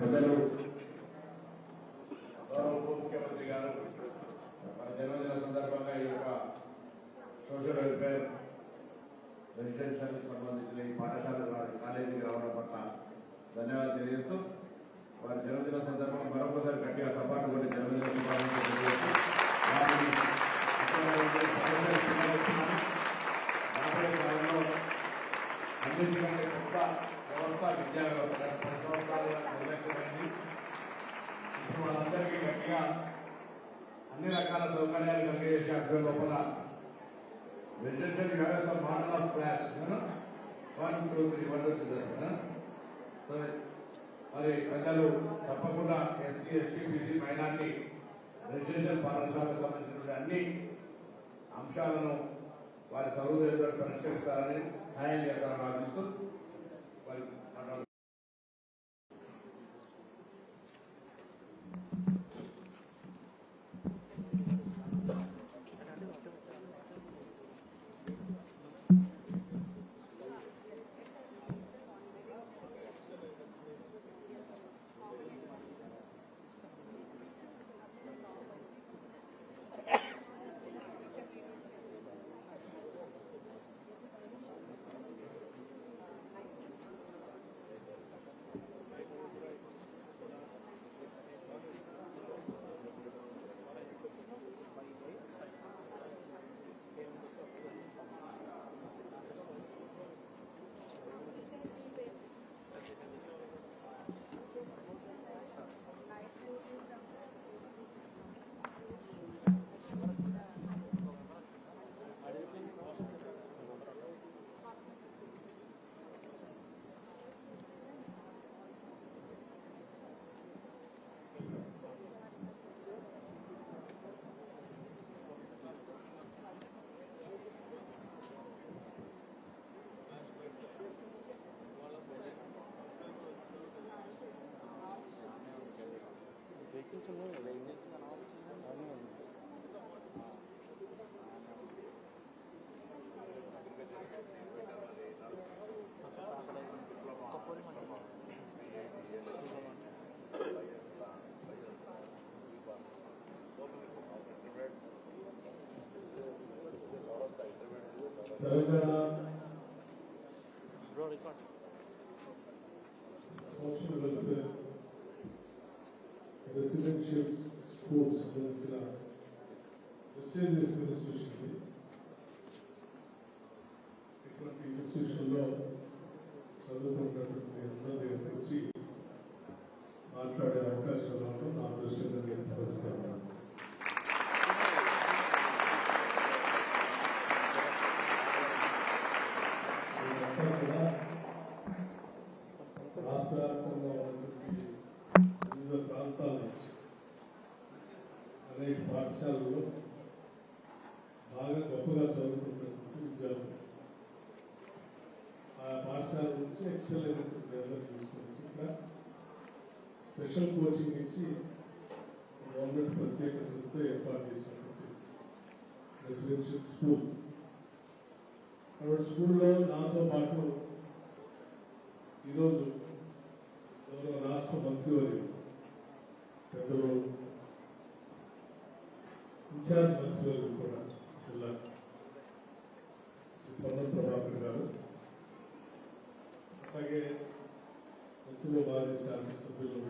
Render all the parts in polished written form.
పెద్దలు గౌరవ ఉప ముఖ్యమంత్రి గారు మన జన్మదిన సందర్భంగా ఈ యొక్క సోషల్ వెల్ఫేర్ రెసిడెన్షియల్ సంబంధించిన ఈ పాఠశాల కాలేజీకి రావడం పట్ల ధన్యవాదాలు తెలియజేస్తూ వారి జన్మదిన సందర్భంగా మరొకసారి గట్టిగా సపాటు కొట్టి జన్మదిన శుభాకాంక్షలు తెలియజేస్తూ రాబోయే కాలంలో అన్నింటికంటే కొత్త వ్యవస్థ విద్యా వ్యవస్థ 10 సంవత్సరాలుగా నిర్లక్ష్యమైంది. ఇప్పుడు వాళ్ళందరికీ గట్టిగా అన్ని రకాల సౌకర్యాలు కలిగేసే అక్షర లోపల రెసిడెన్షియల్ వ్యవస్థ మోడల్ ఆఫ్ క్లాస్ 1, 2, 3 వరకు మరి ప్రజలు తప్పకుండా SC, ST, BC, minority residential పాఠశాలకు సంబంధించిన అన్ని అంశాలను వారి సౌకర్యాలు పరిష్కరిస్తారని సహాయం చేస్తారని ఆశిస్తూ వారి Telangana social welfare residential schools సంబంధించిన ప్రెస్టీజియస్ ఇన్స్టిట్యూషన్. ఇటువంటి ఇన్స్టిట్యూషన్లో చదువుకున్నటువంటి అందరి దగ్గరికి వచ్చి మాట్లాడే అవకాశం రావడం నా దృష్టిగా పరిస్థితి. రాష్ట్ర వ్యాప్తంగా ఉన్నటువంటి వివిధ ప్రాంతాల నుంచి అనేక పాఠశాలలో బాగా గొప్పగా చదువుకున్నటువంటి విద్యార్థులు ఆ పాఠశాల నుంచి ఎక్సెల్ అయినటువంటి డెవలప్ తీసుకొచ్చి ఇక్కడ స్పెషల్ కోచింగ్ ఇచ్చి గవర్నమెంట్ ప్రత్యేక సంస్థ ఏర్పాటు చేసినటువంటి రెసిడెన్షియల్ స్కూల్. కాబట్టి స్కూల్లో నాతో పాటు ఈరోజు గౌరవ రాష్ట్ర మంత్రివర్యులు పెద్దలు ఇన్ఛార్జ్ మంత్రివర్యులు కూడా జిల్లా శ్రీ పొన్నం ప్రభాకర్ గారు, అలాగే మంత్రులు మాజీ శాసనసభ్యులు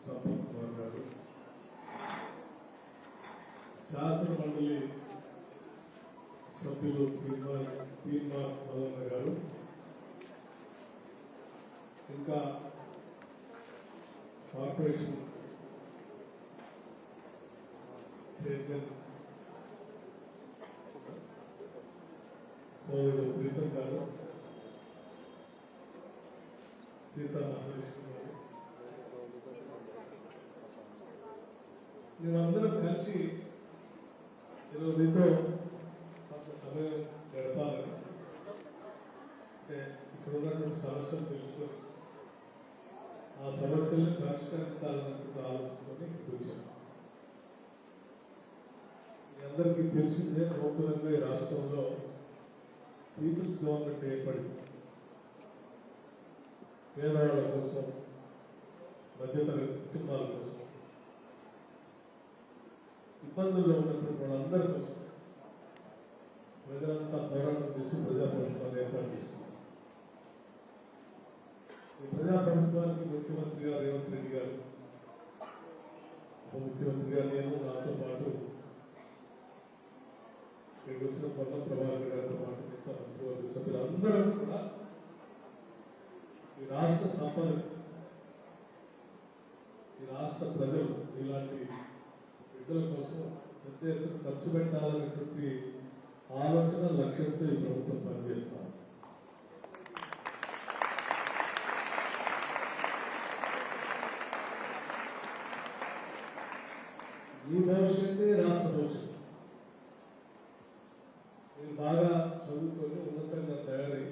సంపత్ కుమార్ గారు, శాసన మండలి సభ్యులు తీర్మాన్ మల్లన్న గారు, ఇంకా కార్పొరేషన్ చైర్మన్ సోదరుడు ప్రీతం గారు, సీతా మహాలక్ష్మి గారు, మేమందరం కలిసి ఈరోజు మీతో కొంత సమయం గడపాలని, అంటే ఇక్కడ ఉన్నటువంటి సమస్యలు తెలుసుకొని ఆ సమస్యలను పరిష్కరించాలన్నటువంటి ఆలోచనతోనే కూర్చొని మీ అందరికీ తెలిసిందే నూతనంగా ఈ రాష్ట్రంలో పీపుల్స్ గవర్నమెంట్ ఏర్పడింది. పేదవాళ్ళ కోసం ఇబ్బందుల్లో ఉన్నటువంటి వాళ్ళందరి కోసం ప్రజలంతా పోరాటం చేసి ప్రజాప్రభుత్వాన్ని ఏర్పాటు చేస్తున్నారు. ఈ ప్రజాప్రభుత్వానికి ముఖ్యమంత్రిగా రేవంత్ రెడ్డి గారు, ఉప ముఖ్యమంత్రిగా నేను, నాతో పాటు ఇక్కడికి వచ్చిన పొన్నం ప్రభాకర్ గారితో పాటు మిగతా మంత్రివర్గ సభ్యులందరూ కూడా ఈ రాష్ట్ర సంపద, ఈ రాష్ట్ర ప్రజలు ఇలాంటి బిడ్డల కోసం పెద్ద ఎత్తున ఖర్చు పెట్టాలనేటువంటి ఆలోచన లక్ష్యంతో ఈ ప్రభుత్వం పనిచేస్తాం. ఈ భవిష్యత్తే రాష్ట్ర భవిష్యత్తు. మీరు బాగా చదువుకొని ఉన్నతంగా తయారై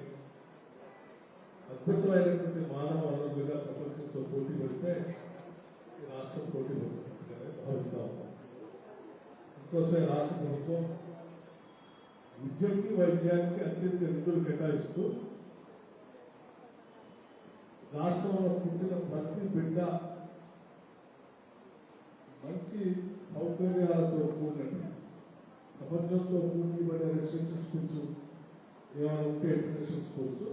అద్భుతమైనటువంటి మానవ వనరులుగా ప్రపంచంతో పోటీ పడితే ఈ రాష్ట్రం పోటీ పడుతుందని భావిస్తా ఉన్నాం. ఇంకోసే రాష్ట్ర ప్రభుత్వం విద్యకి వైద్యానికి అత్యంత నిధులు కేటాయిస్తూ రాష్ట్రంలో పుట్టిన ప్రతి బిడ్డ మంచి సౌకర్యాలతో కూడినట్టు ప్రపంచంతో పోటీ పడే రెసిడెన్షియల్ స్కూల్స్ ఏమైనా ఉంటే ఇంటర్నేషనల్ స్కూల్స్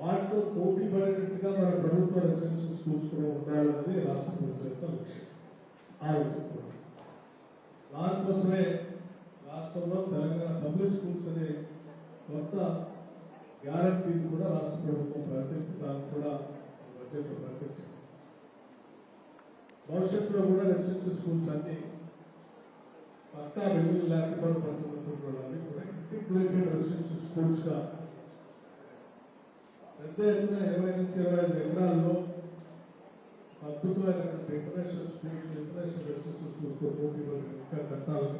వాటితో పోటీ పడేటట్టుగా మన ప్రభుత్వ రెసిడెన్షియల్ స్కూల్స్ కూడా ఉండాలన్నది రాష్ట్ర ప్రభుత్వం యొక్క లక్ష్యం, ఆలోచన. దానికోసమే రాష్ట్రంలో తెలంగాణ పబ్లిక్ స్కూల్స్ అనే కొత్త గ్యారంటీని కూడా రాష్ట్ర ప్రభుత్వం ప్రకటించడానికి కూడా బడ్జెట్ ప్రకటించింది. భవిష్యత్తులో కూడా రెసిడెన్షియల్ స్కూల్స్ అన్ని పక్కా బిల్లులు లేకపోవడం పడుతున్నటువంటి కూడా ఇంటిగ్రేటెడ్ రెసిడెన్షియల్ స్కూల్స్ గా పెద్ద ఎత్తున 20 నుంచి 25 ఎకరాల్లో అద్భుతమైనటువంటి international schools, international residential schools తో పోటీ ఇంకా కట్టాలని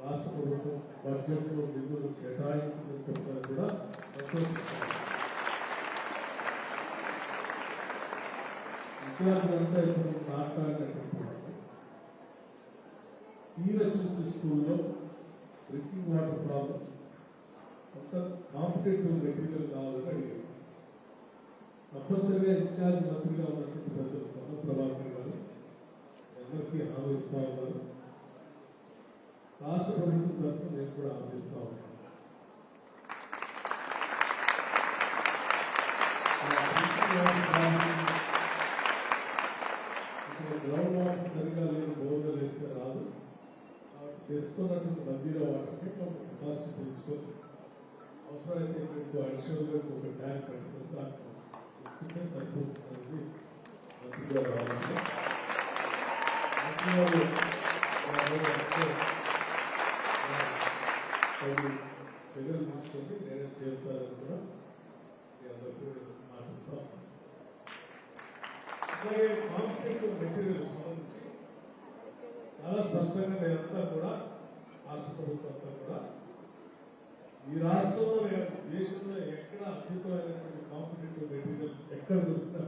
రాష్ట్ర ప్రభుత్వం బడ్జెట్ లో నిధులు కేటాయించిందని చెప్పడం కూడా సంతోషిస్తారు. విద్యార్థులంతా ఇప్పుడు మాట్లాడినటువంటి ఈ రెసిడెన్షియల్ స్కూల్లో డ్రింకింగ్ వాటర్ ప్రాబ్లం కొంత కాంపిటేటివ్ మెటీరియల్ కావాలని అడిగారు. తప్పనిసరిగా ఇన్ఛార్జ్ మంత్రిగా ఉన్నటువంటి పెద్దలు పొన్నం ప్రభాకర్ గారు అందరికీ హామీ ఇస్తా ఉన్నారు. రాష్ట్ర ప్రభుత్వం తరఫున నేను కూడా ఆలోచిస్తా ఉన్నాను. గ్రౌండ్ వాటర్ సరిగా లేదు, బోర్లు వేస్తే రాదు. కాబట్టి తెస్తున్నటువంటి మందిర వాటర్ని కెపాసిటీ పెంచుకొని అవసరమైతే మీకు అడిషనల్ గా ఒక ట్యాంక్ పెట్టుకుని దాంట్లో సరిపోతుంది. మంత్రి గారు ఆలోచన చర్యలు తీసుకొని నేనే చేస్తానని కూడా మీ అందరికీ మాటిస్తాం. అలాగే కాంపిటేటివ్ మెటీరియల్స్ సంబంధించి చాలా స్పష్టంగా నేనంతా కూడా రాష్ట్ర ప్రభుత్వం అంతా కూడా ఈ రాష్ట్రంలో దేశంలో ఎక్కడ అద్భుతమైనటువంటి కాంపిటేటివ్ మెటీరియల్ ఎక్కడ దొరుకుతా,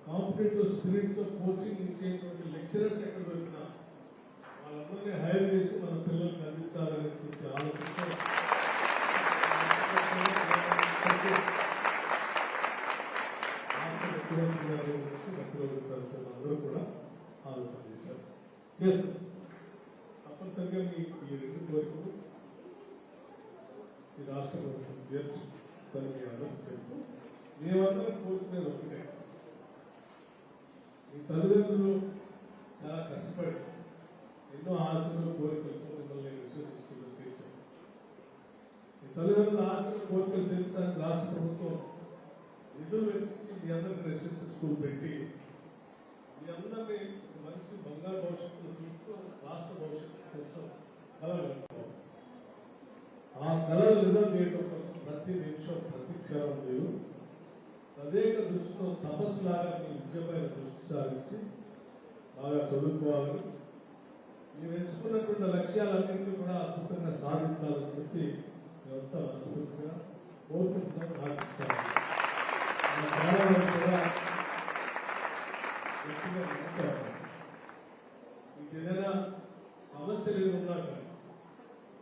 కాంపిటేటివ్ స్పిరిట్ తో కోచింగ్ ఇచ్చేటువంటి లెక్చరర్స్ ఎక్కడ దొరికినా వాళ్ళందరినీ హైర్ చేసి మన పిల్లలకు అందించాలనేటువంటి ఆలోచనతో ముఖ్యమంత్రి గారి నుంచి మంత్రివర్గ సభ్యులు అందరూ కూడా ఆలోచన చేశారు, చేస్తారు. తప్పనిసరిగా ఈ రెండు కోరికలు ఈ రాష్ట్ర ప్రభుత్వం చేర్చుదని మీ అందరూ చెప్తూ మేమందరం కోరుకునేది ఒకటే, మీ తల్లిదండ్రులు చాలా కష్టపడి ఎన్నో ఆశలు కోరికలతో మిమ్మల్ని విశ్వసిస్తూ చేశారు. మీ తల్లిదండ్రుల ఆశలు కోరికలు తీర్చడానికి రాష్ట్ర ప్రభుత్వం నిధులు వెచ్చించి మీ అందరికీ రెసిడెన్షియల్ స్కూల్ పెట్టి మీ అందరినీ మంచి బంగారు భవిష్యత్తు చూస్తూ రాష్ట్ర భవిష్యత్తు కోసం కలలు ఆ కళలు నిజం చేయడం కోసం ప్రతి నిమిషం ప్రతి క్షణం మీరు తదేక దృష్టితో తపస్సులాగా మీ విద్యపై దృష్టి సారించి బాగా చదువుకోవాలని, మీరు ఎంచుకున్నటువంటి లక్ష్యాలన్నింటినీ కూడా అద్భుతంగా సాధించాలని చెప్పి మేమంతా మనస్ఫూర్తిగా కోరుకుంటున్నాం, ఆశిస్తాం. కూడా మీకు ఏదైనా సమస్యలు ఏమి ఉన్నా కానీ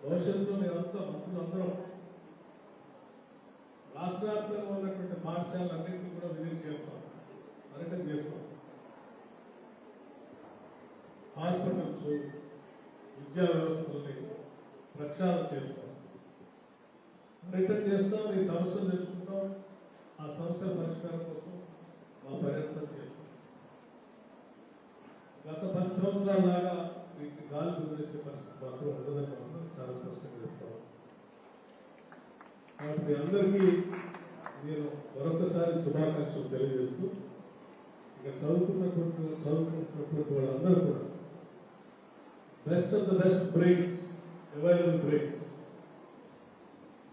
భవిష్యత్తులో మేమంతా మంత్రులందరం రాష్ట్ర వ్యాప్తంగా ఉన్నటువంటి పాఠశాలన్నింటినీ కూడా విజిట్ చేస్తాం, పర్యటన చేస్తాం. హాస్పిటల్ విద్యా వ్యవస్థల్ని ప్రక్షాళన చేస్తాం, రిటర్న్ చేస్తాం, ఈ సమస్యలు తెచ్చుకుంటాం, ఆ సమస్యల పరిష్కారం కోసం మా ప్రయత్నం చేస్తాం. గత 10 సంవత్సరాల లాగా వీటిని గాలి వదిలేసే పరిస్థితి మాత్రం ఉండదని మాత్రం చాలా స్పష్టంగా చెప్తాం. కాబట్టి మీ అందరికీ నేను మరొకసారి శుభాకాంక్షలు తెలియజేస్తూ, ఇక చదువుకుంటున్నటువంటి వాళ్ళందరూ కూడా best of the best brains, available brains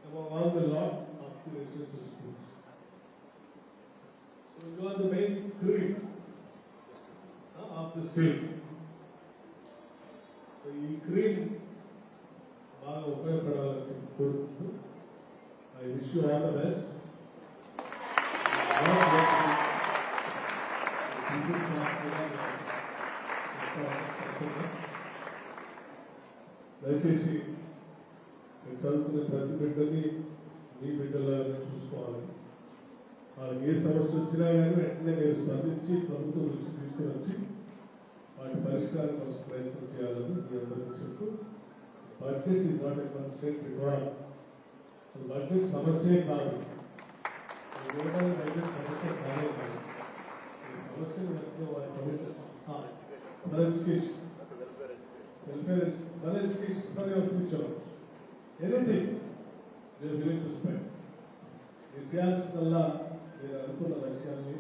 among all the lot of the residential schools. So you are the main cream of the state. So ఈ క్రీమ్ బాగా ఉపయోగపడాలని కోరుకుంటూ I wish you all the best. దయచేసి మీరు చదువుకునే ప్రతి బిడ్డని మీ బిడ్డలాగా చూసుకోవాలి. వాళ్ళకి ఏ సమస్య వచ్చినా కానీ వెంటనే మీరు స్పందించి ప్రభుత్వం దృష్టి తీసుకుని వచ్చి వాటి పరిష్కారం కోసం ప్రయత్నం చేయాలని మీ అందరికీ చెప్తూ, budget is not a constraint ఇవ్వాలి. బడ్జెట్ సమస్యే కాదు, బడ్జెట్ సమస్య కాదే కాదు. ఈ సమస్యను వెంటనే వారి ప్రభుత్వం మన ఎడ్యుకేషన్, వెల్ఫేర్, మన education for your future, anything they will to spend. మీరు చేయాల్సిందల్లా మీరు అనుకున్న లక్ష్యాన్ని